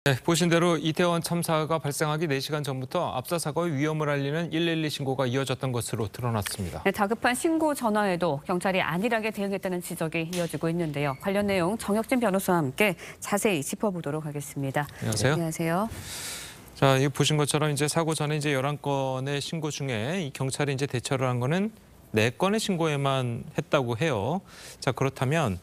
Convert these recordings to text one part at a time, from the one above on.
네, 보신 대로 이태원 참사가 발생하기 4시간 전부터 압사 사고의 위험을 알리는 112 신고가 이어졌던 것으로 드러났습니다. 네, 다급한 신고 전화에도 경찰이 안일하게 대응했다는 지적이 이어지고 있는데요. 관련 내용 정혁진 변호사와 함께 자세히 짚어보도록 하겠습니다. 안녕하세요. 안녕하세요. 자, 이 보신 것처럼 이제 사고 전에 이제 11건의 신고 중에 이 경찰이 이제 대처를 한 거는 4건의 신고에만 했다고 해요. 자, 그렇다면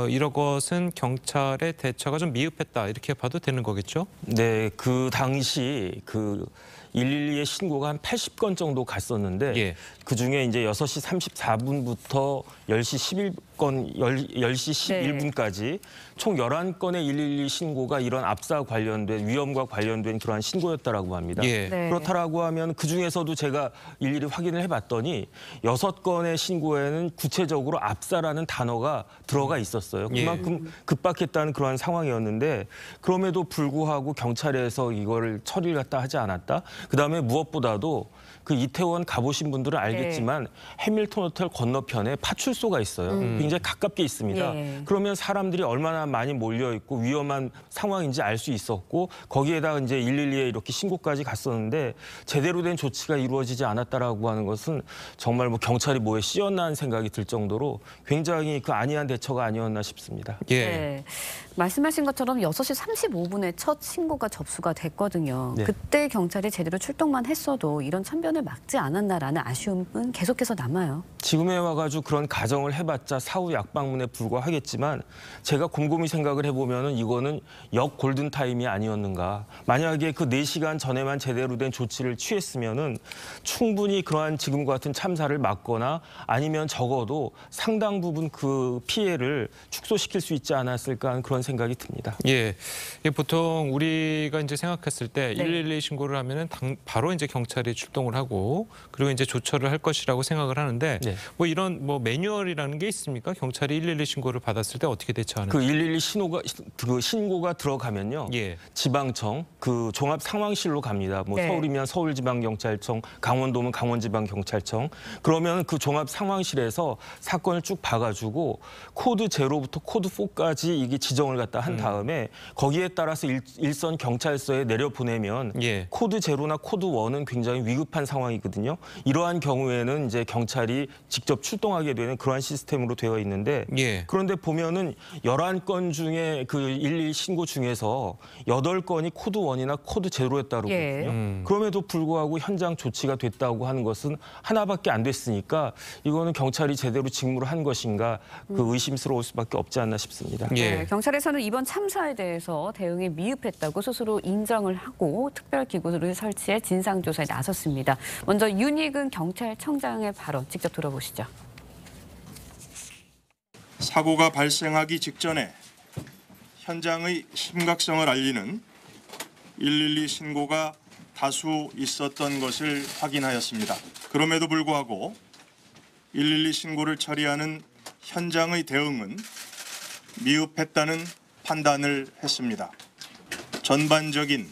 이런 것은 경찰의 대처가 좀 미흡했다 이렇게 봐도 되는 거겠죠? 네, 그 당시 그 112의 신고가 한 80건 정도 갔었는데 예. 그중에 이제 6시 34분부터 10시 11분까지 총 11건의 112 신고가 이런 압사 관련된 위험과 관련된 그러한 신고였다라고 합니다. 예. 네. 그렇다라고 하면 그중에서도 제가 일일이 확인을 해봤더니 6건의 신고에는 구체적으로 압사라는 단어가 들어가 있었어요. 그만큼 급박했다는 그러한 상황이었는데 그럼에도 불구하고 경찰에서 이거를 처리를 갖다 하지 않았다. 그다음에 무엇보다도 그 이태원 가보신 분들은 알겠지만 해밀턴 호텔 건너편에 파출소가 있어요. 굉장히 가깝게 있습니다. 예. 그러면 사람들이 얼마나 많이 몰려 있고 위험한 상황인지 알 수 있었고 거기에다가 이제 112에 이렇게 신고까지 갔었는데 제대로 된 조치가 이루어지지 않았다라고 하는 것은 정말 뭐 경찰이 뭐에 씌었나 하는 생각이 들 정도로 굉장히 그 안이한 대처가 아니었나 싶습니다. 예. 네. 말씀하신 것처럼 6시 35분에 첫 신고가 접수가 됐거든요. 네. 그때 경찰이 제대로 출동만 했어도 이런 참변을 막지 않았나라는 아쉬움은 계속해서 남아요. 지금에 와가지고 그런 가정을 해봤자 사후 약방문에 불과하겠지만 제가 곰곰이 생각을 해보면은 이거는 역 골든타임이 아니었는가. 만약에 그 4시간 전에만 제대로 된 조치를 취했으면은 충분히 그러한 지금과 같은 참사를 막거나 아니면 적어도 상당 부분 그 피해를 축소시킬 수 있지 않았을까 하는 그런 생각이 듭니다. 예. 이게 보통 우리가 이제 생각했을 때 네. 112 신고를 하면은 바로 이제 경찰이 출동을 하고 그리고 이제 조처를 할 것이라고 생각을 하는데 네. 뭐 이런 뭐 매뉴얼이라는 게 있습니까? 경찰이 112 신고를 받았을 때 어떻게 대처하는? 그 112 신고가 들어가면요. 예. 지방청 그 종합 상황실로 갑니다. 뭐 네. 서울이면 서울지방경찰청, 강원도면 강원지방경찰청. 그러면 그 종합 상황실에서 사건을 쭉 봐가지고 코드 0부터 코드 4까지 이게 지정을 갖다 한 다음에 거기에 따라서 일선 경찰서에 내려 보내면 예. 코드 0나 코드 1은 굉장히 위급한 상황이거든요. 이러한 경우에는 이제 경찰이 직접 출동하게 되는 그러한 시스템으로 되어 있는데 예. 그런데 보면은 11건 중에 그 112 신고 중에서 8건이 코드 1이나 코드 0였다고 예. 그러거든요. 그럼에도 불구하고 현장 조치가 됐다고 하는 것은 하나밖에 안 됐으니까 이거는 경찰이 제대로 직무를 한 것인가 그 의심스러울 수밖에 없지 않나 싶습니다. 예. 네, 경찰에서는 이번 참사에 대해서 대응이 미흡했다고 스스로 인정을 하고 특별기구를 설치해 진상조사에 나섰습니다. 먼저 윤익은 경찰청장의 발언 직접 들어보시죠. 사고가 발생하기 직전에 현장의 심각성을 알리는 112 신고가 다수 있었던 것을 확인하였습니다. 그럼에도 불구하고 112 신고를 처리하는 현장의 대응은 미흡했다는 판단을 했습니다. 전반적인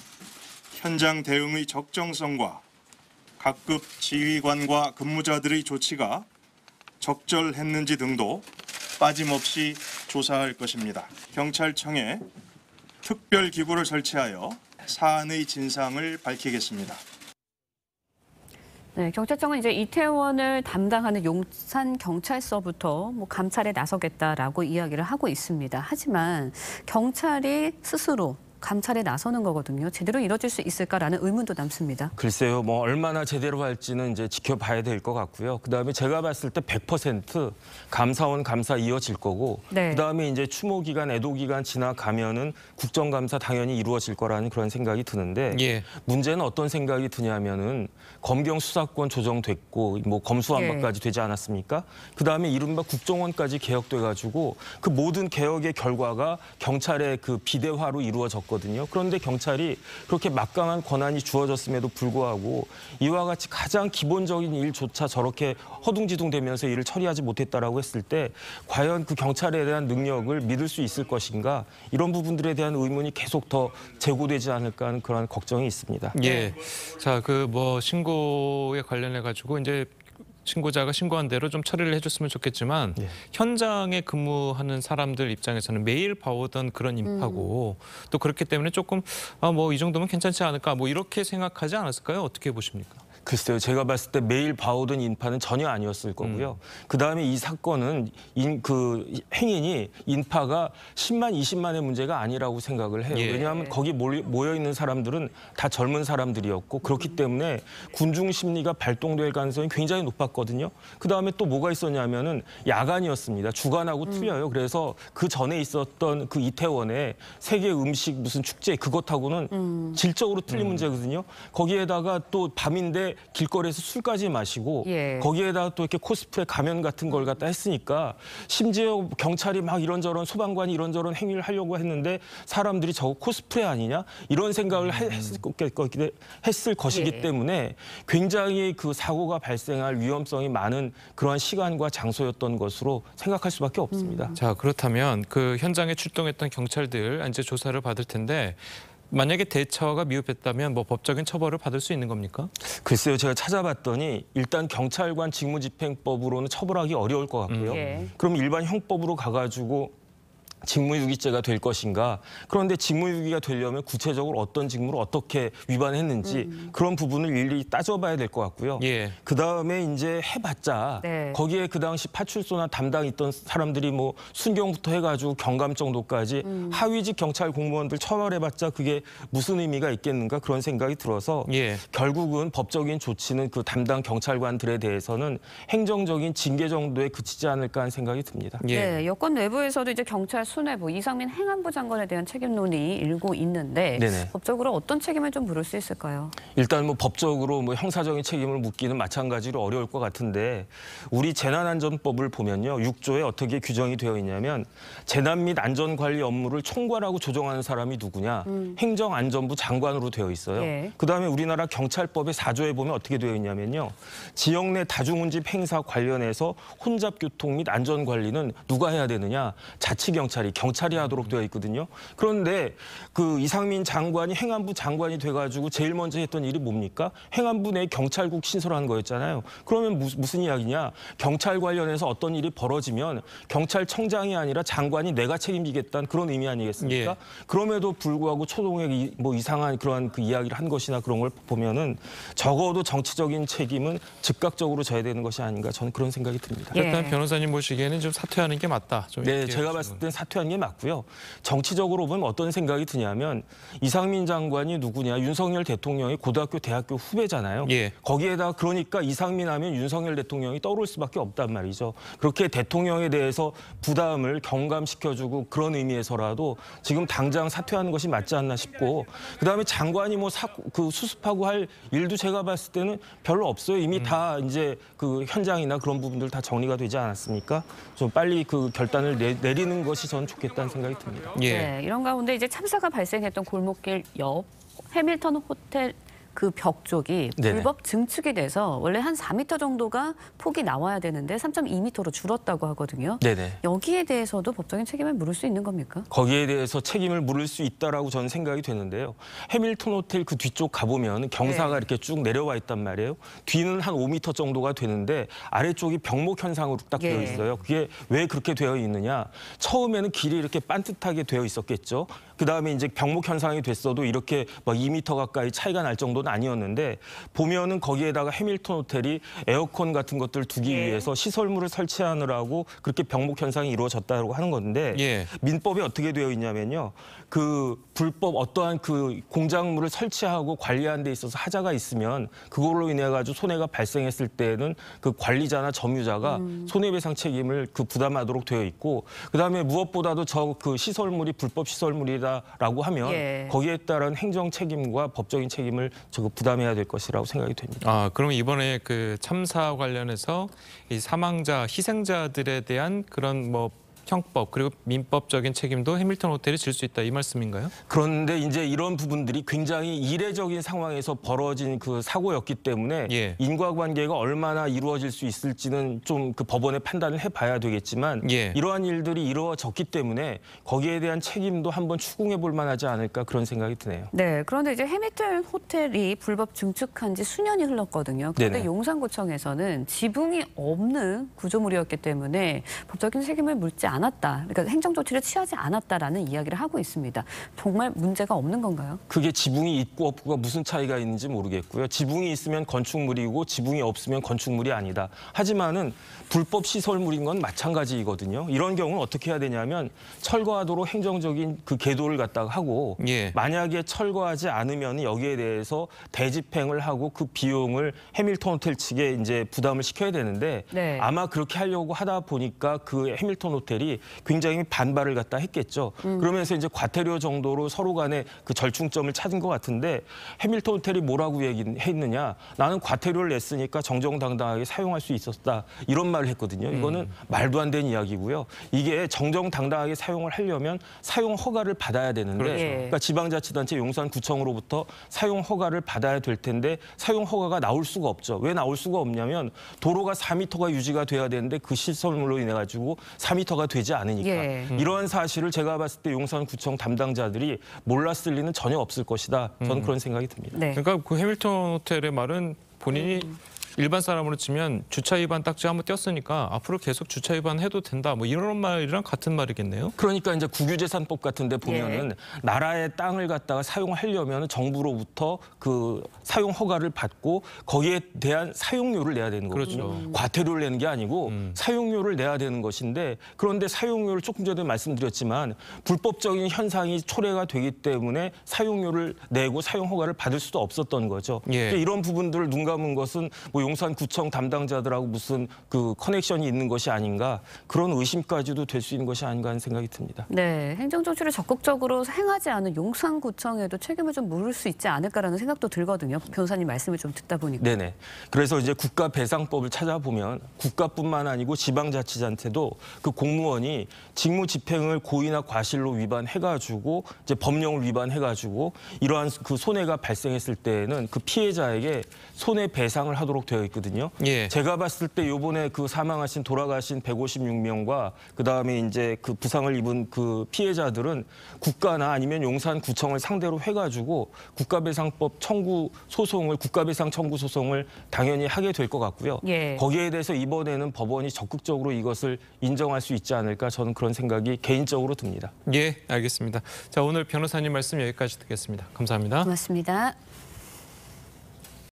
현장 대응의 적정성과 각급 지휘관과 근무자들의 조치가 적절했는지 등도 빠짐없이 조사할 것입니다. 경찰청에 특별기구를 설치하여 사안의 진상을 밝히겠습니다. 네, 경찰청은 이제 이태원을 담당하는 용산경찰서부터 감찰에 나서겠다라고 이야기를 하고 있습니다. 하지만 경찰이 스스로 감찰에 나서는 거거든요. 제대로 이뤄질 수 있을까라는 의문도 남습니다. 글쎄요, 뭐 얼마나 제대로 할지는 이제 지켜봐야 될 것 같고요. 그다음에 제가 봤을 때 100% 감사원 감사 이어질 거고, 네. 그다음에 이제 추모 기간, 애도 기간 지나가면은 국정감사 당연히 이루어질 거라는 그런 생각이 드는데, 예. 문제는 어떤 생각이 드냐면은 검경 수사권 조정됐고, 뭐 검수완박까지 되지 않았습니까? 그다음에 이른바 국정원까지 개혁돼가지고 그 모든 개혁의 결과가 경찰의 그 비대화로 이루어졌거든요. 그런데 경찰이 그렇게 막강한 권한이 주어졌음에도 불구하고 이와 같이 가장 기본적인 일조차 저렇게 허둥지둥되면서 일을 처리하지 못했다라고 했을 때 과연 그 경찰에 대한 능력을 믿을 수 있을 것인가 이런 부분들에 대한 의문이 계속 더 제고되지 않을까 하는 그런 걱정이 있습니다. 예. 자, 그 뭐 신고에 관련해 가지고 이제 신고자가 신고한 대로 좀 처리를 해줬으면 좋겠지만 예. 현장에 근무하는 사람들 입장에서는 매일 봐오던 그런 인파고 또 그렇기 때문에 조금 뭐 이 정도면 괜찮지 않을까 뭐 이렇게 생각하지 않았을까요? 어떻게 보십니까? 글쎄요. 제가 봤을 때 매일 봐오던 인파는 전혀 아니었을 거고요. 그다음에 이 사건은 행인이 인파가 10만, 20만의 문제가 아니라고 생각을 해요. 예. 왜냐하면 거기 모여 있는 사람들은 다 젊은 사람들이었고 그렇기 때문에 군중 심리가 발동될 가능성이 굉장히 높았거든요. 그다음에 또 뭐가 있었냐면은 야간이었습니다. 주간하고 틀려요. 그래서 그 전에 있었던 그 이태원의 세계 음식 무슨 축제 그것하고는 질적으로 틀린 문제거든요. 거기에다가 또 밤인데 길거리에서 술까지 마시고 예. 거기에다가 또 이렇게 코스프레 가면 같은 걸 갖다 했으니까 심지어 경찰이 막 이런저런 소방관이 이런저런 행위를 하려고 했는데 사람들이 저거 코스프레 아니냐 이런 생각을 했을 것이기 예. 때문에 굉장히 그 사고가 발생할 위험성이 많은 그러한 시간과 장소였던 것으로 생각할 수밖에 없습니다. 자, 그렇다면 그 현장에 출동했던 경찰들 이제 조사를 받을 텐데 만약에 대처가 미흡했다면 뭐 법적인 처벌을 받을 수 있는 겁니까? 글쎄요, 제가 찾아봤더니 일단 경찰관 직무집행법으로는 처벌하기 어려울 것 같고요. 예. 그럼 일반 형법으로 가가지고 직무유기죄가 될 것인가? 그런데 직무유기가 되려면 구체적으로 어떤 직무를 어떻게 위반했는지 그런 부분을 일일이 따져봐야 될 것 같고요. 예. 그 다음에 이제 해봤자 네. 거기에 그 당시 파출소나 담당 있던 사람들이 뭐 순경부터 해가지고 경감 정도까지 하위직 경찰 공무원들 처벌해봤자 그게 무슨 의미가 있겠는가 그런 생각이 들어서 예. 결국은 법적인 조치는 그 담당 경찰관들에 대해서는 행정적인 징계 정도에 그치지 않을까 하는 생각이 듭니다. 예. 네, 여권 내부에서도 이제 경찰 수뇌부 이상민 행안부 장관에 대한 책임론이 일고 있는데 네네. 법적으로 어떤 책임을 좀 물을 수 있을까요? 일단 뭐 법적으로 뭐 형사적인 책임을 묻기는 마찬가지로 어려울 것 같은데 우리 재난안전법을 보면요. 6조에 어떻게 규정이 되어 있냐면 재난 및 안전관리 업무를 총괄하고 조정하는 사람이 누구냐. 행정안전부 장관으로 되어 있어요. 예. 그다음에 우리나라 경찰법의 4조에 보면 어떻게 되어 있냐면요. 지역 내 다중운집 행사 관련해서 혼잡교통 및 안전관리는 누가 해야 되느냐. 자치경찰이 하도록 되어 있거든요. 그런데 그 이상민 장관이 행안부 장관이 돼가지고 제일 먼저 했던 일이 뭡니까? 행안부 내 경찰국 신설한 거였잖아요. 그러면 무슨 이야기냐? 경찰 관련해서 어떤 일이 벌어지면 경찰청장이 아니라 장관이 내가 책임지겠다는 그런 의미 아니겠습니까? 예. 그럼에도 불구하고 초동에 뭐 이상한 그러한 그 이야기를 한 것이나 그런 걸 보면은 적어도 정치적인 책임은 즉각적으로 져야 되는 것이 아닌가 저는 그런 생각이 듭니다. 예. 일단 변호사님 보시기에는 좀 사퇴하는 게 맞다. 좀 네, 이렇게 제가 봤을 땐 사퇴한 게 맞고요. 정치적으로 보면 어떤 생각이 드냐면 이상민 장관이 누구냐? 윤석열 대통령의 고등학교, 대학교 후배잖아요. 예. 거기에다 그러니까 이상민 하면 윤석열 대통령이 떠오를 수밖에 없단 말이죠. 그렇게 대통령에 대해서 부담을 경감시켜주고 그런 의미에서라도 지금 당장 사퇴하는 것이 맞지 않나 싶고 그다음에 장관이 뭐 수습하고 할 일도 제가 봤을 때는 별로 없어요. 이미 다 이제 그 현장이나 그런 부분들 다 정리가 되지 않았습니까? 좀 빨리 그 결단을 내리는 것이 저는 좋겠다는 생각이 듭니다. 예. 네, 이런 가운데 이제 참사가 발생했던 골목길 옆 해밀턴 호텔 그 벽 쪽이 네네. 불법 증축이 돼서 원래 한 4m 정도가 폭이 나와야 되는데 3.2m로 줄었다고 하거든요. 네네. 여기에 대해서도 법적인 책임을 물을 수 있는 겁니까? 거기에 대해서 책임을 물을 수 있다라고 저는 생각이 되는데요. 해밀턴 호텔 그 뒤쪽 가보면 경사가 네. 이렇게 쭉 내려와 있단 말이에요. 뒤는 한 5m 정도가 되는데 아래쪽이 병목 현상으로 딱 되어 예. 있어요. 그게 왜 그렇게 되어 있느냐. 처음에는 길이 이렇게 반듯하게 되어 있었겠죠. 그다음에 이제 병목 현상이 됐어도 이렇게 막 2m 가까이 차이가 날 정도는 아니었는데 보면은 거기에다가 해밀턴 호텔이 에어컨 같은 것들 두기 예. 위해서 시설물을 설치하느라고 그렇게 병목 현상이 이루어졌다고 하는 건데 예. 민법에 어떻게 되어 있냐면요. 그 불법 어떠한 그 공작물을 설치하고 관리하는 데 있어서 하자가 있으면 그걸로 인해 가지고 손해가 발생했을 때는 그 관리자나 점유자가 손해배상 책임을 그 부담하도록 되어 있고 그다음에 무엇보다도 저 그 시설물이 불법 시설물이다라고 하면 예. 거기에 따른 행정 책임과 법적인 책임을 저거 부담해야 될 것이라고 생각이 됩니다. 아, 그럼 이번에 그 참사 관련해서 이 사망자, 희생자들에 대한 그런 뭐 형법 그리고 민법적인 책임도 해밀턴 호텔이 질 수 있다 이 말씀인가요? 그런데 이제 이런 부분들이 굉장히 이례적인 상황에서 벌어진 그 사고였기 때문에 예. 인과관계가 얼마나 이루어질 수 있을지는 좀 그 법원의 판단을 해봐야 되겠지만 예. 이러한 일들이 이루어졌기 때문에 거기에 대한 책임도 한번 추궁해 볼 만하지 않을까 그런 생각이 드네요. 네, 그런데 이제 해밀턴 호텔이 불법 증축한 지 수년이 흘렀거든요. 그런데 네네. 용산구청에서는 지붕이 없는 구조물이었기 때문에 법적인 책임을 물지 않았다. 그러니까 행정조치를 취하지 않았다라는 이야기를 하고 있습니다. 정말 문제가 없는 건가요? 그게 지붕이 있고 없고가 무슨 차이가 있는지 모르겠고요. 지붕이 있으면 건축물이고 지붕이 없으면 건축물이 아니다. 하지만은 불법 시설물인 건 마찬가지이거든요. 이런 경우는 어떻게 해야 되냐면 철거하도록 행정적인 그 계도를 갖다가 하고 예. 만약에 철거하지 않으면 여기에 대해서 대집행을 하고 그 비용을 해밀턴 호텔 측에 이제 부담을 시켜야 되는데 네. 아마 그렇게 하려고 하다 보니까 그 해밀턴 호텔이 굉장히 반발을 갖다 했겠죠. 그러면서 이제 과태료 정도로 서로 간에 그 절충점을 찾은 것 같은데 해밀턴 호텔이 뭐라고 얘기했느냐. 나는 과태료를 냈으니까 정정당당하게 사용할 수 있었다. 이런 말을 했거든요. 이거는 말도 안 되는 이야기고요. 이게 정정당당하게 사용을 하려면 사용 허가를 받아야 되는데 그렇죠. 그러니까 지방자치단체 용산구청으로부터 사용 허가를 받아야 될 텐데 사용 허가가 나올 수가 없죠. 왜 나올 수가 없냐면 도로가 4m가 유지가 돼야 되는데 그 시설물로 인해 가지고 4m가 되지 않으니까. 예. 이러한 사실을 제가 봤을 때 용산구청 담당자들이 몰랐을 리는 전혀 없을 것이다. 저는 그런 생각이 듭니다. 네. 그러니까 그 해밀턴 호텔의 말은 본인이 일반 사람으로 치면 주차 위반 딱지 한번 띄었으니까 앞으로 계속 주차 위반 해도 된다. 뭐 이런 말이랑 같은 말이겠네요. 그러니까 이제 국유재산법 같은데 보면은 나라의 땅을 갖다가 사용하려면 정부로부터 그 사용 허가를 받고 거기에 대한 사용료를 내야 되는 거거든요. 그렇죠. 과태료를 내는 게 아니고 사용료를 내야 되는 것인데 그런데 사용료를 조금 전에 말씀드렸지만 불법적인 현상이 초래가 되기 때문에 사용료를 내고 사용 허가를 받을 수도 없었던 거죠. 예. 이런 부분들을 눈 감은 것은 뭐 용산구청 담당자들하고 무슨 그 커넥션이 있는 것이 아닌가 그런 의심까지도 될 수 있는 것이 아닌가 하는 생각이 듭니다. 네, 행정조치를 적극적으로 행하지 않은 용산구청에도 책임을 좀 물을 수 있지 않을까라는 생각도 들거든요. 변호사님 말씀을 좀 듣다 보니까. 네네. 그래서 이제 국가배상법을 찾아보면 국가뿐만 아니고 지방자치단체도 그 공무원이 직무집행을 고의나 과실로 위반해가지고 이제 법령을 위반해가지고 이러한 그 손해가 발생했을 때에는 그 피해자에게 손해배상을 하도록 되어 있거든요. 예. 제가 봤을 때 요번에 그 사망하신 돌아가신 156명과 그다음에 이제 그 부상을 입은 그 피해자들은 국가나 아니면 용산구청을 상대로 해가지고 국가배상법 청구 소송을 국가배상 청구 소송을 당연히 하게 될 것 같고요. 예. 거기에 대해서 이번에는 법원이 적극적으로 이것을 인정할 수 있지 않을까 저는 그런 생각이 개인적으로 듭니다. 예, 알겠습니다. 자, 오늘 변호사님 말씀 여기까지 듣겠습니다. 감사합니다. 고맙습니다.